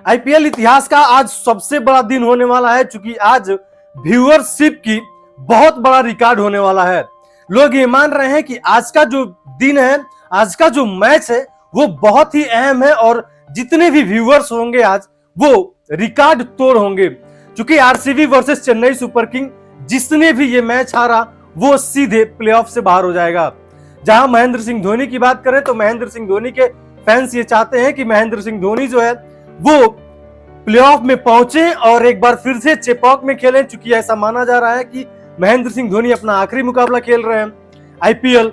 IPL इतिहास का आज सबसे बड़ा दिन होने वाला है, क्योंकि आज व्यूअरशिप की बहुत बड़ा रिकॉर्ड होने वाला है। लोग ये मान रहे हैं कि आज का जो दिन है, आज का जो मैच है, वो बहुत ही अहम है और जितने भी व्यूअर्स होंगे आज वो रिकॉर्ड तोड़ होंगे। क्योंकि RCB versus Chennai super king, जिसने भी ये मैच हारा वो सीधे प्लेऑफ से बाहर हो जाएगा। जहां महेंद्र सिंह धोनी की बात करें तो महेंद्र सिंह धोनी के फैंस ये चाहते हैं कि महेंद्र सिंह धोनी जो है वो प्लेऑफ में पहुंचे और एक बार फिर से चेपॉक में खेलें, चूंकि ऐसा माना जा रहा है कि महेंद्र सिंह धोनी अपना आखिरी मुकाबला खेल रहे हैं आईपीएल।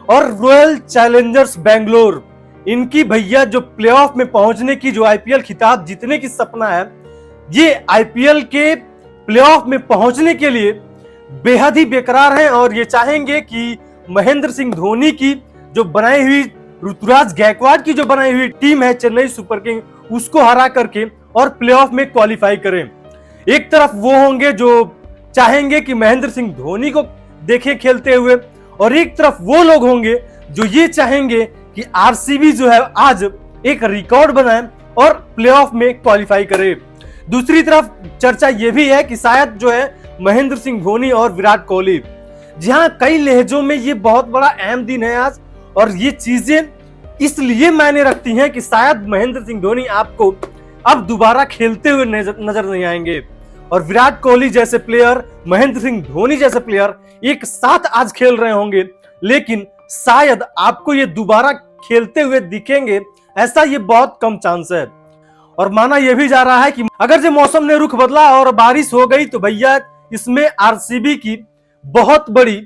और रॉयल चैलेंजर्स बेंगलोर, इनकी भैया जो प्लेऑफ में पहुंचने की, जो आईपीएल खिताब जीतने की सपना है, ये आईपीएल के प्लेऑफ में पहुंचने के लिए बेहद ही बेकरार हैं और ये चाहेंगे कि महेंद्र सिंह धोनी की जो बनाई हुई, ऋतुराज गायकवाड़ की जो बनाई हुई टीम है चेन्नई सुपर किंग, उसको हरा करके और प्लेऑफ में क्वालिफाई करें। एक तरफ वो होंगे जो चाहेंगे कि महेंद्र सिंह धोनी को देखें खेलते हुए, और एक तरफ वो लोग होंगे जो ये चाहेंगे कि आरसीबी जो है आज एक रिकॉर्ड बनाए और प्लेऑफ में क्वालिफाई करे। दूसरी तरफ चर्चा ये भी है कि शायद जो है महेंद्र सिंह धोनी और विराट कोहली, जहां कई लहजों में ये बहुत बड़ा अहम दिन है आज, और ये चीजें इसलिए मायने रखती हैं कि शायद महेंद्र सिंह धोनी आपको अब दोबारा खेलते हुए नजर नहीं आएंगे, और विराट कोहली जैसे प्लेयर, महेंद्र सिंह धोनी जैसे प्लेयर एक साथ आज खेल रहे होंगे, लेकिन शायद आपको ये दोबारा खेलते हुए दिखेंगे, ऐसा ये बहुत कम चांस है। और माना यह भी जा रहा है कि अगर जो मौसम ने रुख बदला और बारिश हो गई तो भैया इसमें आरसीबी की बहुत बड़ी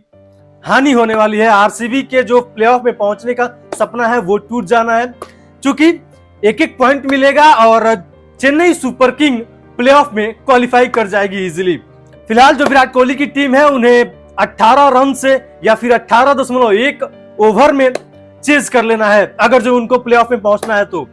हानि होने वाली है। आरसीबी के जो प्लेऑफ में पहुंचने का सपना है वो टूट जाना है, क्योंकि एक एक पॉइंट मिलेगा और चेन्नई सुपर किंग प्लेऑफ में क्वालिफाई कर जाएगी इजीली। फिलहाल जो विराट कोहली की टीम है उन्हें 18 रन से या फिर 18.1 ओवर में चेज कर लेना है अगर जो उनको प्लेऑफ में पहुंचना है तो।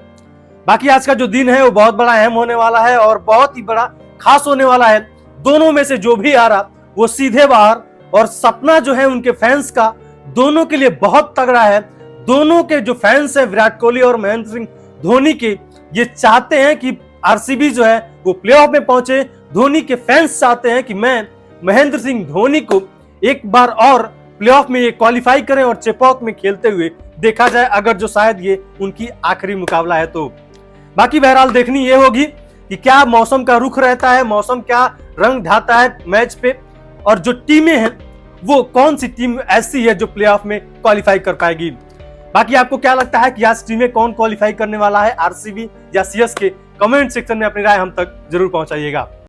बाकी आज का जो दिन है वो बहुत बड़ा अहम होने वाला है और बहुत ही बड़ा खास होने वाला है। दोनों में से जो भी आ रहा वो सीधे बाहर, और सपना जो है उनके फैंस का दोनों के लिए बहुत तगड़ा है। दोनों के जो फैंस है विराट कोहली और महेंद्र सिंह धोनी के, ये चाहते हैं कि आरसीबी जो है वो प्लेऑफ में पहुंचे। धोनी के फैंस चाहते हैं कि मैं महेंद्र सिंह धोनी को एक बार और प्लेऑफ में ये क्वालिफाई करें और चेपॉक में खेलते हुए देखा जाए, अगर जो शायद ये उनकी आखिरी मुकाबला है तो। बाकी बहरहाल देखनी ये होगी कि क्या मौसम का रुख रहता है, मौसम क्या रंग ढाता है मैच पे, और जो टीमें हैं वो कौन सी टीम ऐसी है जो प्लेऑफ में क्वालिफाई कर पाएगी। बाकी आपको क्या लगता है कि आज टीमें कौन क्वालिफाई करने वाला है, आरसीबी या सीएसके? कमेंट सेक्शन में अपनी राय हम तक जरूर पहुंचाइएगा।